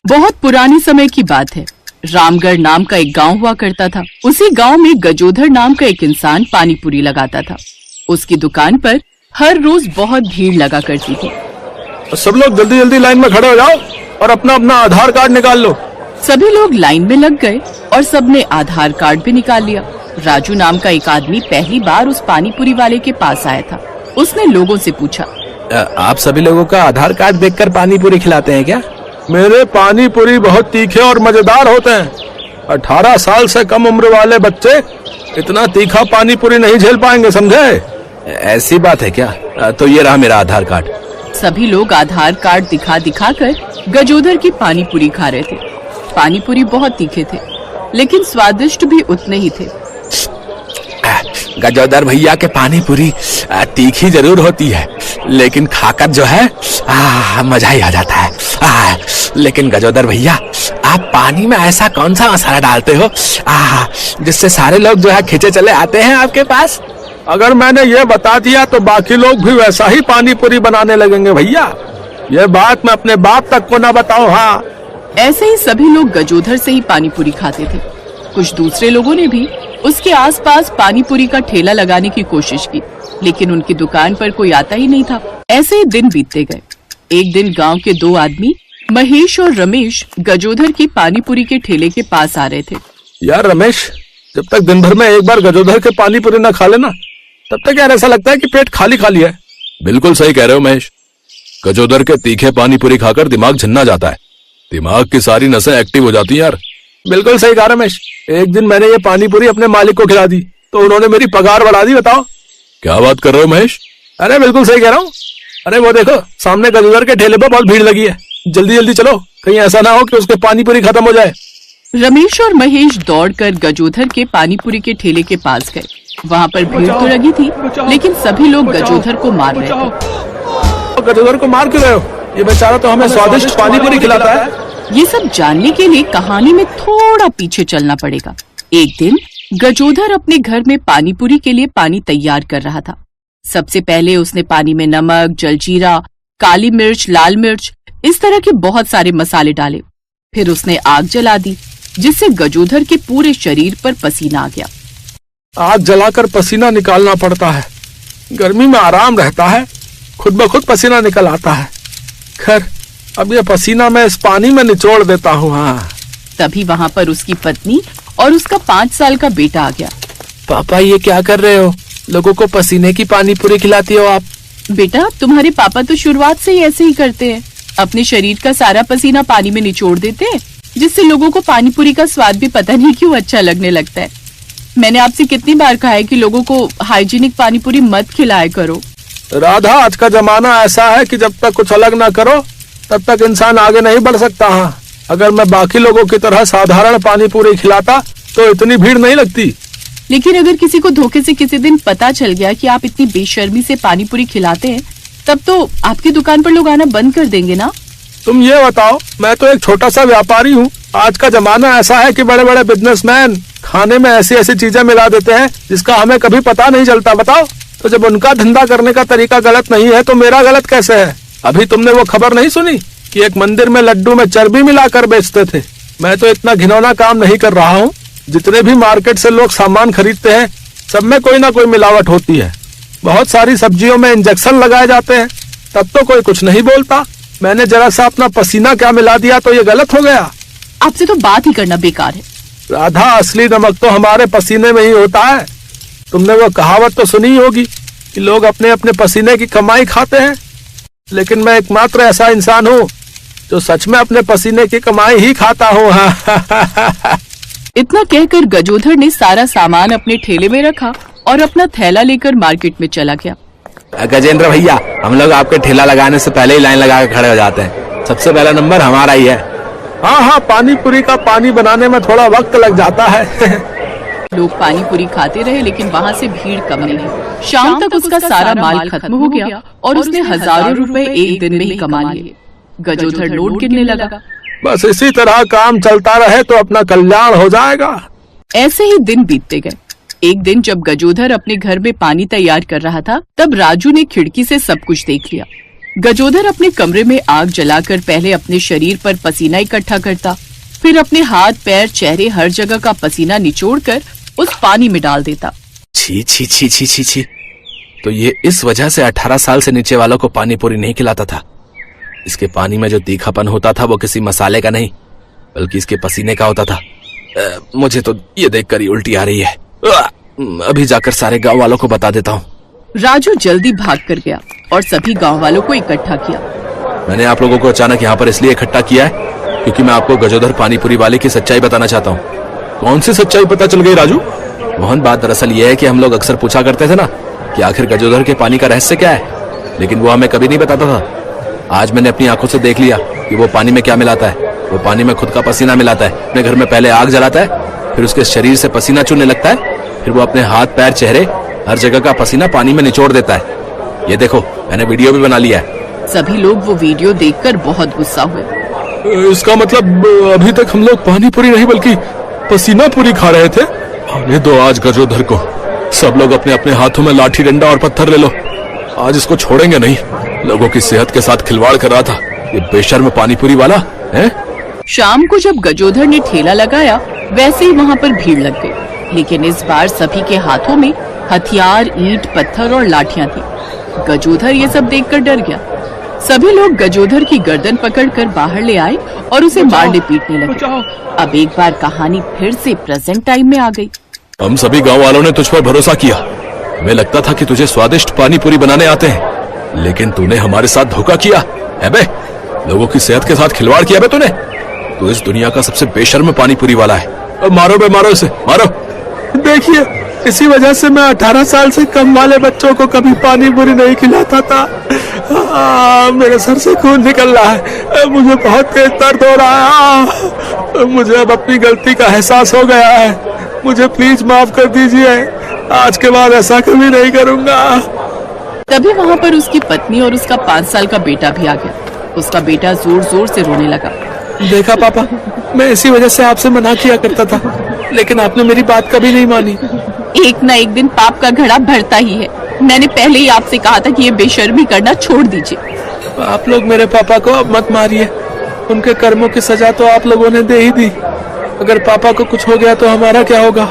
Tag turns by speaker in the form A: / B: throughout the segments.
A: बहुत पुरानी समय की बात है। रामगढ़ नाम का एक गांव हुआ करता था। उसी गांव में गजोधर नाम का एक इंसान पानी पूरी लगाता था। उसकी दुकान पर हर रोज बहुत भीड़ लगा करती थी।
B: सब लोग जल्दी जल्दी लाइन में खड़े हो जाओ और अपना अपना आधार कार्ड निकाल लो।
A: सभी लोग लाइन में लग गए और सबने आधार कार्ड भी निकाल लिया। राजू नाम का एक आदमी पहली बार उस पानी पूरी वाले के पास आया था। उसने लोगों से पूछा,
C: आप सभी लोगों का आधार कार्ड देखकर पानी पूरी खिलाते हैं क्या?
B: मेरे पानी पूरी बहुत तीखे और मजेदार होते हैं। 18 साल से कम उम्र वाले बच्चे इतना तीखा पानी पूरी नहीं झेल पाएंगे, समझे?
C: ऐसी बात है क्या? तो ये रहा मेरा आधार कार्ड।
A: सभी लोग आधार कार्ड दिखा दिखा कर गजोधर की पानी पूरी खा रहे थे। पानी पूरी बहुत तीखे थे, लेकिन स्वादिष्ट भी उतने ही थे।
C: गजोधर भैया के पानी पूरी तीखी जरूर होती है, लेकिन खाकर जो है मजा ही आ जाता है। लेकिन गजोधर भैया, आप पानी में ऐसा कौन सा मसाला डालते हो जिससे सारे लोग जो है खींचे चले आते हैं आपके पास?
B: अगर मैंने ये बता दिया तो बाकी लोग भी वैसा ही पानी पूरी बनाने लगेंगे भैया। ये बात मैं अपने बाप तक को ना बताऊं। हाँ,
A: ऐसे ही सभी लोग गजोधर से ही पानी पूरी खाते थे। कुछ दूसरे लोगों ने भी उसके आसपास पानी पूरी का ठेला लगाने की कोशिश की, लेकिन उनकी दुकान पर कोई आता ही नहीं था। ऐसे ही दिन बीतते गए। एक दिन गांव के दो आदमी महेश और रमेश गजोधर की पानी पूरी के ठेले के पास आ रहे थे।
B: यार रमेश, जब तक दिन भर में एक बार गजोधर के पानी पूरी न खा लेना, तब तक यार ऐसा लगता है कि पेट खाली खाली है।
D: बिल्कुल सही कह रहे हो महेश। गजोदर के तीखे पानी पूरी खाकर दिमाग झन्ना जाता है। दिमाग की सारी नसें एक्टिव हो जाती हैं यार।
B: बिल्कुल सही कहा रमेश। एक दिन मैंने ये पानी पूरी अपने मालिक को खिला दी तो उन्होंने मेरी पगार बढ़ा दी। बताओ
D: क्या बात कर रहे हो महेश?
B: अरे बिल्कुल सही कह रहा हूँ। अरे वो देखो, सामने गजोदर के ठेले पर बहुत भीड़ लगी है। जल्दी जल्दी चलो, कहीं ऐसा ना हो कि उसके पानी पूरी खत्म हो जाए।
A: रमेश और महेश दौड़कर गजोधर के पानी पूरी के ठेले के पास गए। वहाँ पर भीड़ तो लगी थी, लेकिन सभी लोग गजोधर को मार रहे थे।
B: गजोधर को मार क्यों रहे हो? ये बेचारा तो हमें स्वादिष्ट पानी पूरी खिलाता है।
A: ये सब जानने के लिए कहानी में थोड़ा पीछे चलना पड़ेगा। एक दिन गजोधर अपने घर में पानी पूरी के लिए पानी तैयार कर रहा था। सबसे पहले उसने पानी में नमक, जलजीरा, काली मिर्च, लाल मिर्च, इस तरह के बहुत सारे मसाले डाले। फिर उसने आग जला दी, जिससे गजोधर के पूरे शरीर पर पसीना आ गया।
B: आग जलाकर पसीना निकालना पड़ता है। गर्मी में आराम रहता है, खुद ब खुद पसीना निकल आता है। खैर, अब ये पसीना मैं इस पानी में निचोड़ देता हूँ। हाँ।
A: तभी वहाँ पर उसकी पत्नी और उसका 5 साल का बेटा आ गया।
C: पापा, ये क्या कर रहे हो? लोगों को पसीने की पानी पूरी खिलाती हो आप?
A: बेटा, तुम्हारे पापा तो शुरुआत से ही ऐसे ही करते हैं। अपने शरीर का सारा पसीना पानी में निचोड़ देते हैं, जिससे लोगों को पानी पूरी का स्वाद भी पता नहीं क्यों अच्छा लगने लगता है। मैंने आपसे कितनी बार कहा है कि लोगों को हाइजीनिक पानी पूरी मत खिलाया करो।
B: राधा, आज का जमाना ऐसा है कि जब तक कुछ अलग ना करो तब तक इंसान आगे नहीं बढ़ सकता। हाँ, अगर मैं बाकी लोगों की तरह साधारण पानी पूरी खिलाता तो इतनी भीड़ नहीं लगती।
A: लेकिन अगर किसी को धोखे से किसी दिन पता चल गया कि आप इतनी बेशर्मी से पानी पूरी खिलाते हैं, तब तो आपकी दुकान पर लोग आना बंद कर देंगे ना।
B: तुम ये बताओ, मैं तो एक छोटा सा व्यापारी हूँ। आज का जमाना ऐसा है कि बड़े बड़े बिजनेसमैन खाने में ऐसी ऐसी चीजें मिला देते हैं जिसका हमें कभी पता नहीं चलता। बताओ, तो जब उनका धंधा करने का तरीका गलत नहीं है तो मेरा गलत कैसे है? अभी तुमने वो खबर नहीं सुनी कि एक मंदिर में लड्डू में चर्बी मिलाकर बेचते थे? मैं तो इतना घिनौना काम नहीं कर रहा हूँ। जितने भी मार्केट से लोग सामान खरीदते हैं, सब में कोई ना कोई मिलावट होती है। बहुत सारी सब्जियों में इंजेक्शन लगाए जाते हैं, तब तो कोई कुछ नहीं बोलता। मैंने जरा सा अपना पसीना क्या मिला दिया तो ये गलत हो गया।
A: आपसे तो बात ही करना बेकार है।
B: राधा, असली नमक तो हमारे पसीने में ही होता है। तुमने वो कहावत तो सुनी ही होगी कि लोग अपने अपने पसीने की कमाई खाते हैं, लेकिन मैं एकमात्र ऐसा इंसान हूँ जो सच में अपने पसीने की कमाई ही खाता हूँ।
A: इतना कहकर गजोधर ने सारा सामान अपने ठेले में रखा और अपना थैला लेकर मार्केट में चला गया।
C: गजेंद्र भैया, हम लोग आपके ठेला लगाने से पहले ही लाइन लगा के खड़े हो जाते हैं। सबसे पहला नंबर हमारा ही है।
B: हाँ हाँ, पानी पूरी का पानी बनाने में थोड़ा वक्त लग जाता है।
A: लोग पानी पूरी खाते रहे, लेकिन वहाँ से भीड़ कम नहीं हुई। शाम तक उसका सारा माल खत्म हो गया और उसने हजारों रुपए एक दिन में ही कमा लिए। गजोधर नोट गिनने लगा।
B: बस इसी तरह काम चलता रहे तो अपना कल्याण हो जाएगा।
A: ऐसे ही दिन बीतते गए। एक दिन जब गजोधर अपने घर में पानी तैयार कर रहा था, तब राजू ने खिड़की से सब कुछ देख लिया। गजोधर अपने कमरे में आग जलाकर पहले अपने शरीर पर पसीना इकट्ठा करता, फिर अपने हाथ पैर चेहरे हर जगह का पसीना निचोड़कर उस पानी में डाल देता।
C: छी छी छी छी छी छी। तो ये इस वजह से 18 साल से नीचे वालों को पानी पूरी नहीं खिलाता था। इसके पानी में जो तीखापन होता था वो किसी मसाले का नहीं बल्कि इसके पसीने का होता था। मुझे तो ये देखकर ही उल्टी आ रही है। अभी जाकर सारे गांव वालों को बता देता हूँ।
A: राजू जल्दी भाग कर गया और सभी गांव वालों को इकट्ठा किया।
C: मैंने आप लोगों को अचानक यहाँ पर इसलिए इकट्ठा किया है क्योंकि मैं आपको गजोधर पानीपुरी वाले की सच्चाई बताना चाहता हूँ।
D: कौन सी सच्चाई पता चल गई राजू?
C: मोहन, बात दरअसल ये है कि हम लोग अक्सर पूछा करते थे ना कि आखिर गजोधर के पानी का रहस्य क्या है, लेकिन वो हमें कभी नहीं बताता था। आज मैंने अपनी आंखों से देख लिया कि वो पानी में क्या मिलाता है। वो पानी में खुद का पसीना मिलाता है। अपने घर में पहले आग जलाता है, फिर उसके शरीर से पसीना चूने लगता है, फिर वो अपने हाथ पैर चेहरे हर जगह का पसीना पानी में निचोड़ देता है। ये देखो, मैंने वीडियो भी बना लिया है।
A: सभी लोग वो वीडियो देखकर बहुत गुस्सा हुए।
B: इसका मतलब अभी तक हम लोग पानी पूरी नहीं बल्कि पसीना पूरी खा रहे थे। आने दो आज गजोधर को। सब लोग अपने अपने हाथों में लाठी डंडा और पत्थर ले लो। आज इसको छोड़ेंगे नहीं। लोगों की सेहत के साथ खिलवाड़ कर रहा था ये बेशर्म पानीपुरी वाला है।
A: शाम को जब गजोधर ने ठेला लगाया वैसे ही वहाँ पर भीड़ लग गई, लेकिन इस बार सभी के हाथों में हथियार, ईंट, पत्थर और लाठियां थी। गजोधर ये सब देखकर डर गया। सभी लोग गजोधर की गर्दन पकड़कर बाहर ले आए और उसे मारने पीटने लगे। अब एक बार कहानी फिर से प्रेजेंट टाइम में आ गई।
D: हम सभी गांव वालों ने तुझ पर भरोसा किया। हमें लगता था कि तुझे स्वादिष्ट पानी पूरी बनाने आते हैं, लेकिन तूने हमारे साथ धोखा किया है बे। लोगों की सेहत के साथ खिलवाड़ किया बे तूने। तू इस दुनिया का सबसे बेशर्म पानी पूरी वाला है।
B: अब मारो बे, मारो इसे, मारो। देखिए, इसी वजह से मैं 18 साल से कम वाले बच्चों को कभी पानी पूरी नहीं खिलाता था। मेरे सर से खून निकल रहा है। मुझे बहुत तेज दर्द हो रहा है। मुझे अब अपनी गलती का एहसास हो गया है। मुझे प्लीज माफ कर दीजिए। आज के बाद ऐसा कभी नहीं करूंगा।
A: तभी वहाँ पर उसकी पत्नी और उसका 5 साल का बेटा भी आ गया। उसका बेटा जोर जोर से रोने लगा।
B: देखा पापा, मैं इसी वजह से आपसे मना किया करता था, लेकिन आपने मेरी बात कभी नहीं मानी।
A: एक न एक दिन पाप का घड़ा भरता ही है। मैंने पहले ही आपसे कहा था कि ये बेशर्मी करना छोड़ दीजिए।
B: आप लोग मेरे पापा को अब मत मारिए। उनके कर्मों की सजा तो आप लोगों ने दे ही दी। अगर पापा को कुछ हो गया तो हमारा क्या होगा?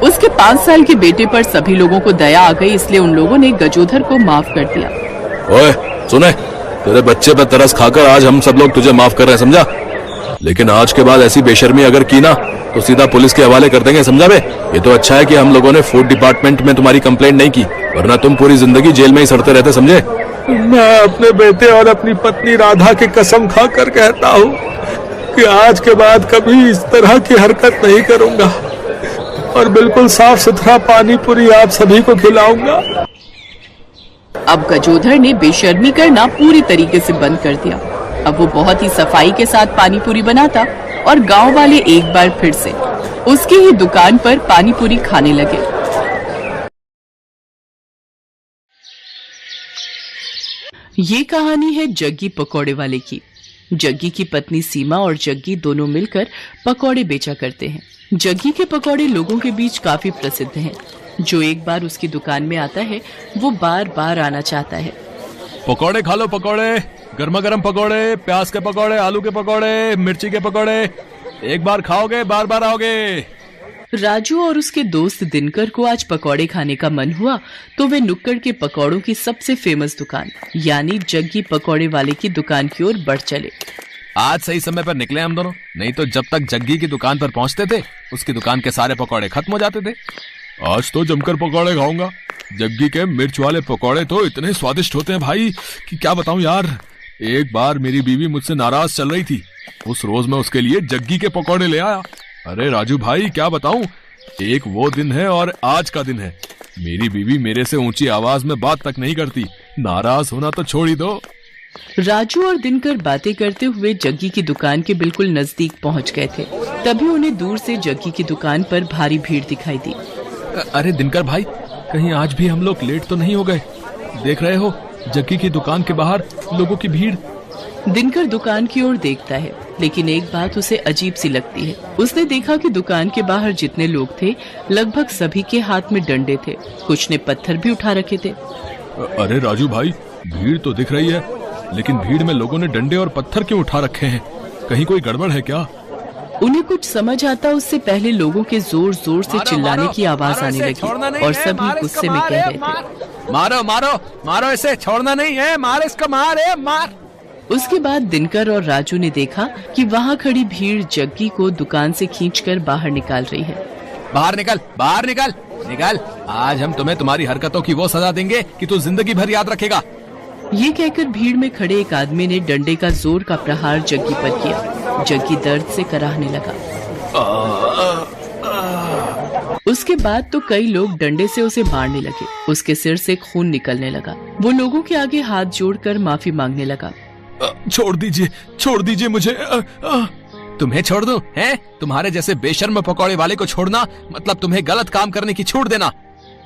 A: उसके 5 साल के बेटे पर सभी लोगों को दया आ गई, इसलिए उन लोगों ने गजोधर को माफ कर दिया।
D: ओए सुने, तेरे बच्चे पर तरस खाकर आज हम सब लोग तुझे माफ कर रहे हैं, समझा? लेकिन आज के बाद ऐसी बेशर्मी अगर की ना तो सीधा पुलिस के हवाले कर देंगे, समझा बे? ये तो अच्छा है कि हम लोगों ने फूड डिपार्टमेंट में तुम्हारी कंप्लेंट नहीं की, वरना तुम पूरी जिंदगी जेल में ही सड़ते रहते, समझे?
B: मैं अपने बेटे और अपनी पत्नी राधा की कसम खाकर कहता हूँ कि आज के बाद कभी इस तरह की हरकत नहीं करूंगा और बिल्कुल साफ सुथरा पानी पूरी आप सभी को खिलाऊंगा।
A: अब गजोधर ने बेशर्मी करना पूरी तरीके से बंद कर दिया। अब वो बहुत ही सफाई के साथ पानी पूरी बनाता और गांव वाले एक बार फिर से उसकी ही दुकान पर पानी पूरी खाने लगे। ये कहानी है जग्गी पकौड़े वाले की। जग्गी की पत्नी सीमा और जग्गी दोनों मिलकर पकौड़े बेचा करते हैं। जग्गी के पकौड़े लोगों के बीच काफी प्रसिद्ध हैं। जो एक बार उसकी दुकान में आता है वो बार बार आना चाहता है।
D: पकौड़े खा लो, पकौड़े, गर्मा गर्म पकौड़े, प्याज के पकौड़े, आलू के पकौड़े, मिर्ची के पकौड़े। एक बार खाओगे बार बार आओगे।
A: राजू और उसके दोस्त दिनकर को आज पकौड़े खाने का मन हुआ तो वे नुक्कड़ के पकौड़ों की सबसे फेमस दुकान यानी जग्गी पकौड़े वाले की दुकान की ओर बढ़ चले।
C: आज सही समय पर निकले हम दोनों, नहीं तो जब तक जग्गी की दुकान पर पहुंचते थे उसकी दुकान के सारे पकौड़े खत्म हो जाते थे।
D: आज तो जमकर पकौड़े खाऊंगा। जग्गी के मिर्च वाले पकौड़े तो इतने स्वादिष्ट होते हैं भाई कि क्या बताऊं यार। एक बार मेरी बीवी मुझसे नाराज चल रही थी, उस रोज मैं उसके लिए जग्गी के पकौड़े ले आया। अरे राजू भाई क्या बताऊं, एक वो दिन है और आज का दिन है। मेरी बीवी मेरे से ऊंची आवाज में बात तक नहीं करती, नाराज होना तो छोड़ ही दो।
A: राजू और दिनकर बातें करते हुए जग्गी की दुकान के बिल्कुल नजदीक पहुंच गए थे। तभी उन्हें दूर से जग्गी की दुकान पर भारी भीड़ दिखाई दी।
C: अरे दिनकर भाई, कहीं आज भी हम लोग लेट तो नहीं हो गए? देख रहे हो जग्गी की दुकान के बाहर लोगों की भीड़।
A: दिनकर दुकान की ओर देखता है, लेकिन एक बात उसे अजीब सी लगती है। उसने देखा कि दुकान के बाहर जितने लोग थे लगभग सभी के हाथ में डंडे थे, कुछ ने पत्थर भी उठा रखे थे।
D: अरे राजू भाई, भीड़ तो दिख रही है, लेकिन भीड़ में लोगों ने डंडे और पत्थर क्यों उठा रखे हैं? कहीं कोई गड़बड़ है क्या?
A: उन्हें कुछ समझ आता उससे पहले लोगों के जोर जोर से चिल्लाने की आवाज आने लगी और सभी गुस्से में कह रहे थे,
C: मारो मारो मारो इसे, छोड़ना नहीं है, मार इसको, मार।
A: उसके बाद दिनकर और राजू ने देखा कि वहाँ खड़ी भीड़ जग्गी को दुकान से खींचकर बाहर निकाल रही है।
C: बाहर निकल। आज हम तुम्हें तुम्हारी हरकतों की वो सजा देंगे कि तू जिंदगी भर याद रखेगा।
A: ये कहकर भीड़ में खड़े एक आदमी ने डंडे का जोर का प्रहार जग्गी पर किया। जग्गी दर्द से कराहने लगा। उसके बाद तो कई लोग डंडे से उसे मारने लगे। उसके सिर से खून निकलने लगा। वो लोगों के आगे हाथ जोड़कर माफी मांगने लगा।
D: छोड़ दीजिए मुझे।
C: तुम्हें छोड़ दूं? हैं? तुम्हारे जैसे बेशर्म पकौड़े वाले को छोड़ना मतलब तुम्हें गलत काम करने की छूट देना।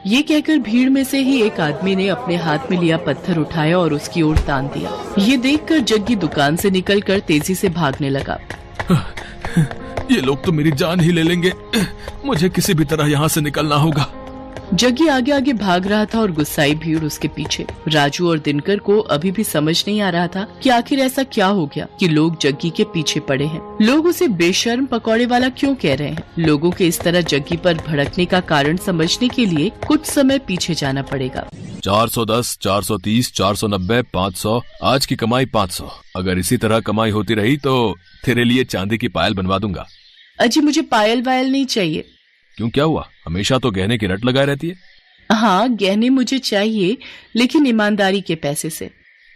A: ये कहकर भीड़ में से ही एक आदमी ने अपने हाथ में लिया पत्थर उठाया और उसकी ओर तान दिया। ये देखकर जग्गी दुकान से निकलकर तेजी से भागने लगा।
D: ये लोग तो मेरी जान ही ले लेंगे। मुझे किसी भी तरह यहाँ से निकलना होगा।
A: जग्गी आगे आगे भाग रहा था और गुस्साई भीड़ उसके पीछे। राजू और दिनकर को अभी भी समझ नहीं आ रहा था कि आखिर ऐसा क्या हो गया कि लोग जग्गी के पीछे पड़े हैं। लोग उसे बेशर्म पकौड़े वाला क्यों कह रहे हैं? लोगों के इस तरह जग्गी पर भड़कने का कारण समझने के लिए कुछ समय पीछे जाना पड़ेगा।
D: 410, 430, 490, 500। आज की कमाई 500। अगर इसी तरह कमाई होती रही तो तेरे लिए चांदी की पायल बनवा दूंगा।
A: अजी मुझे पायल वायल नहीं चाहिए।
D: क्यों, क्या हुआ? हमेशा तो गहने की रट लगाए रहती है।
A: हाँ गहने मुझे चाहिए, लेकिन ईमानदारी के पैसे से।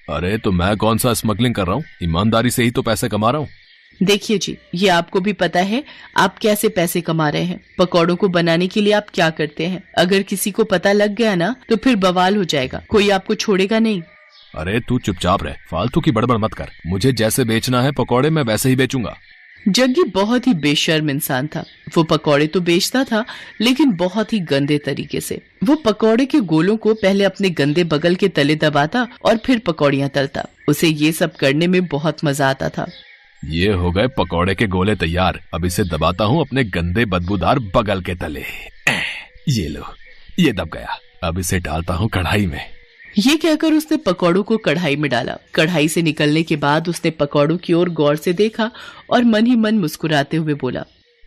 D: अरे तो मैं कौन सा स्मगलिंग कर रहा हूँ? ईमानदारी से ही तो पैसे कमा रहा हूँ।
A: देखिए जी, ये आपको भी पता है आप कैसे पैसे कमा रहे हैं। पकौड़ों को बनाने के लिए आप क्या करते हैं? अगर किसी को पता लग गया ना तो फिर बवाल हो जाएगा, कोई आपको छोड़ेगा नहीं।
D: अरे तू चुपचाप रह, फालतू की बड़बड़ मत कर। मुझे जैसे बेचना है पकौड़े मैं वैसे ही बेचूंगा।
A: जग्गी बहुत ही बेशर्म इंसान था। वो पकौड़े तो बेचता था लेकिन बहुत ही गंदे तरीके से। वो पकौड़े के गोलों को पहले अपने गंदे बगल के तले दबाता और फिर पकौड़ियाँ तलता। उसे ये सब करने में बहुत मजा आता था।
D: ये हो गए पकौड़े के गोले तैयार। अब इसे दबाता हूँ अपने गंदे बदबूदार बगल के तले। ये लो, ये दब गया। अब इसे डालता हूँ कढ़ाई में।
A: ये कहकर उसने पकौड़ों को कढ़ाई में डाला। कढ़ाई से निकलने के बाद उसने पकौड़ों की ओर गौर से देखा और मन ही मन मुस्कुराते हुए बोला,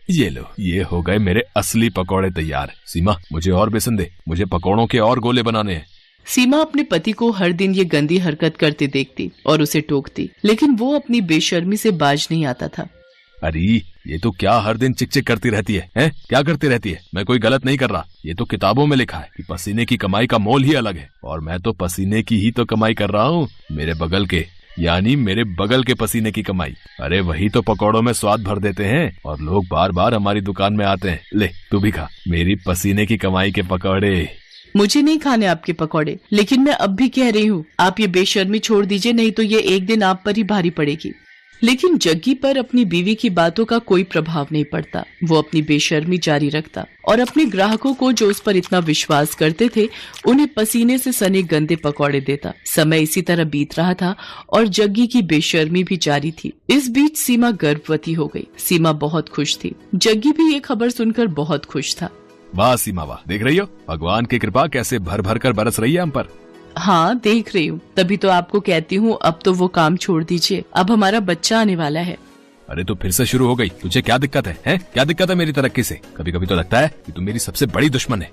D: ये लो, ये हो गए मेरे असली पकौड़े तैयार। सीमा, मुझे और बेसन दे, मुझे पकौड़ों के और गोले बनाने हैं।
A: सीमा अपने पति को हर दिन ये गंदी हरकत करते देखती और उसे टोकती, लेकिन वो अपनी बेशर्मी से बाज नहीं आता था।
D: अरे ये तो क्या हर दिन चिक चिक करती रहती है, हैं? क्या करती रहती है? मैं कोई गलत नहीं कर रहा। ये तो किताबों में लिखा है कि पसीने की कमाई का मोल ही अलग है, और मैं तो पसीने की ही तो कमाई कर रहा हूँ। मेरे बगल के, यानी मेरे बगल के पसीने की कमाई। अरे वही तो पकौड़ों में स्वाद भर देते हैं और लोग बार बार हमारी दुकान में आते हैं। ले तू भी खा मेरी पसीने की कमाई के पकौड़े।
A: मुझे नहीं खाने आपके पकौड़े, लेकिन मैं अब भी कह रही हूँ आप ये बेशर्मी छोड़ दीजिए, नहीं तो ये एक दिन आप पर ही भारी पड़ेगी। लेकिन जग्गी पर अपनी बीवी की बातों का कोई प्रभाव नहीं पड़ता। वो अपनी बेशर्मी जारी रखता और अपने ग्राहकों को जो उस पर इतना विश्वास करते थे उन्हें पसीने से सने गंदे पकौड़े देता। समय इसी तरह बीत रहा था और जग्गी की बेशर्मी भी जारी थी। इस बीच सीमा गर्भवती हो गई। सीमा बहुत खुश थी। जग्गी भी ये खबर सुनकर बहुत खुश था।
D: वाह सीमा वाह, देख रही हो भगवान की कृपा कैसे भर भर कर बरस रही है हम पर।
A: हाँ देख रही हूँ, तभी तो आपको कहती हूँ अब तो वो काम छोड़ दीजिए, अब हमारा बच्चा आने वाला है।
D: अरे तो फिर से शुरू हो गई। तुझे क्या दिक्कत है, हैं? क्या दिक्कत है मेरी तरक्की से? कभी कभी तो लगता है कि तुम मेरी सबसे बड़ी दुश्मन है।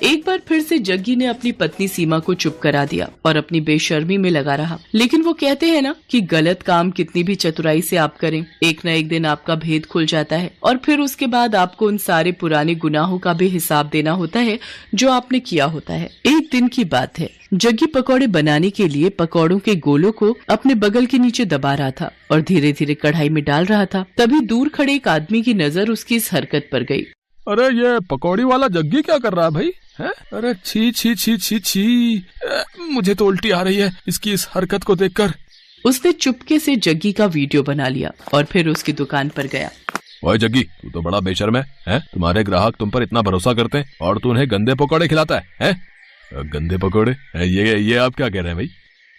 A: एक बार फिर से जग्गी ने अपनी पत्नी सीमा को चुप करा दिया और अपनी बेशर्मी में लगा रहा। लेकिन वो कहते हैं ना कि गलत काम कितनी भी चतुराई से आप करें, एक न एक दिन आपका भेद खुल जाता है और फिर उसके बाद आपको उन सारे पुराने गुनाहों का भी हिसाब देना होता है जो आपने किया होता है। एक दिन की बात है, जग्गी पकौड़े बनाने के लिए पकौड़ों के गोलों को अपने बगल के नीचे दबा रहा था और धीरे धीरे कढ़ाई में डाल रहा था। तभी दूर खड़े एक आदमी की नजर उसकी इस हरकत पर गई।
B: अरे ये पकौड़ी वाला जग्गी क्या कर रहा है भाई? है? अरे छी छी छी छी छी, मुझे तो उल्टी आ रही है इसकी इस हरकत को देखकर।
A: उसने चुपके से जग्गी का वीडियो बना लिया और फिर उसकी दुकान पर गया।
D: ओए जग्गी, तू तो बड़ा बेशर्म है? तुम्हारे ग्राहक तुम पर इतना भरोसा करते हैं और तू उन्हें गंदे पकौड़े खिलाता है? गंदे पकौड़े? ये आप क्या कह रहे हैं भाई?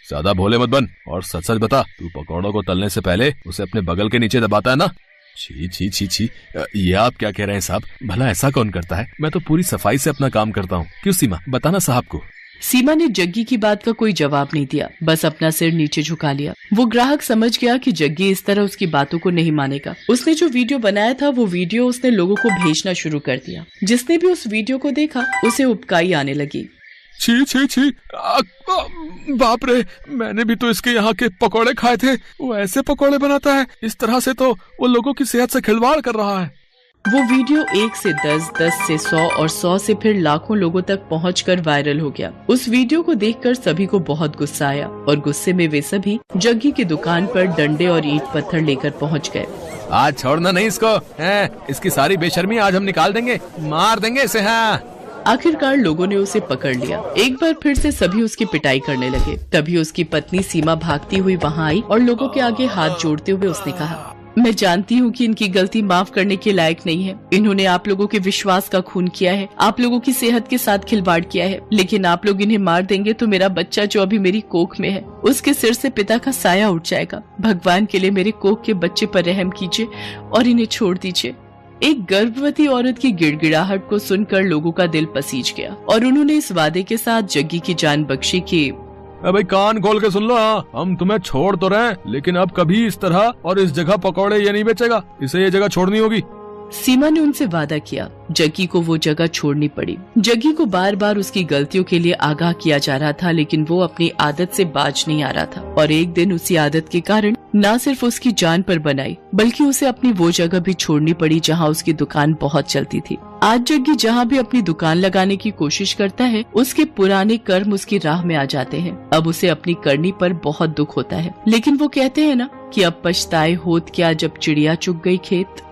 D: ज्यादा भोले मत बन और सच सच बता, तू पकौड़ों को तलने से पहले उसे अपने बगल के नीचे दबाता है ना? छी छी छी छी, ये आप क्या कह रहे हैं साहब? भला ऐसा कौन करता है? मैं तो पूरी सफाई से अपना काम करता हूँ। क्यों सीमा, बताना साहब को।
A: सीमा ने जग्गी की बात का कोई जवाब नहीं दिया, बस अपना सिर नीचे झुका लिया। वो ग्राहक समझ गया कि जग्गी इस तरह उसकी बातों को नहीं मानेगा। उसने जो वीडियो बनाया था वो वीडियो उसने लोगों को भेजना शुरू कर दिया। जिसने भी उस वीडियो को देखा उसे उबकाई आने लगी।
D: छी छी छी, बाप रे, मैंने भी तो इसके यहाँ के पकोड़े खाए थे। वो ऐसे पकोड़े बनाता है, इस तरह से तो वो लोगों की सेहत से खिलवाड़ कर रहा है।
A: वो वीडियो 1 से 10, 10 से 100 और 100 से फिर लाखों लोगों तक पहुंचकर वायरल हो गया। उस वीडियो को देखकर सभी को बहुत गुस्सा आया और गुस्से में वे सभी जग्गी की दुकान पर डंडे और ईंट पत्थर लेकर पहुंच गए।
C: आज छोड़ना नहीं इसको, इसकी सारी बेशर्मी आज हम निकाल देंगे, मार देंगे इसे। हाँ,
A: आखिरकार लोगों ने उसे पकड़ लिया। एक बार फिर से सभी उसकी पिटाई करने लगे। तभी उसकी पत्नी सीमा भागती हुई वहाँ आई और लोगों के आगे हाथ जोड़ते हुए उसने कहा, मैं जानती हूँ कि इनकी गलती माफ करने के लायक नहीं है। इन्होंने आप लोगों के विश्वास का खून किया है, आप लोगों की सेहत के साथ खिलवाड़ किया है, लेकिन आप लोग इन्हें मार देंगे तो मेरा बच्चा जो अभी मेरी कोख में है उसके सिर से पिता का साया उठ जाएगा। भगवान के लिए मेरे कोख के बच्चे पर रहम कीजिए और इन्हें छोड़ दीजिए। एक गर्भवती औरत की गिड़गिड़ाहट को सुनकर लोगों का दिल पसीज गया और उन्होंने इस वादे के साथ जग्गी की जान बख्शी कि
D: भाई कान खोल के सुन लो, हम तुम्हें छोड़ तो रहे हैं, लेकिन अब कभी इस तरह और इस जगह पकौड़े ये नहीं बेचेगा। इसे ये जगह छोड़नी होगी।
A: सीमा ने उनसे वादा किया। जग्गी को वो जगह छोड़नी पड़ी। जग्गी को बार बार उसकी गलतियों के लिए आगाह किया जा रहा था, लेकिन वो अपनी आदत से बाज नहीं आ रहा था और एक दिन उसी आदत के कारण न सिर्फ उसकी जान पर बनाई बल्कि उसे अपनी वो जगह भी छोड़नी पड़ी जहाँ उसकी दुकान बहुत चलती थी। आज जग्गी जहाँ भी अपनी दुकान लगाने की कोशिश करता है उसके पुराने कर्म उसकी राह में आ जाते हैं। अब उसे अपनी करनी पर बहुत दुख होता है, लेकिन वो कहते हैं ना कि अब पछताए होत क्या जब चिड़िया चुग गई खेत।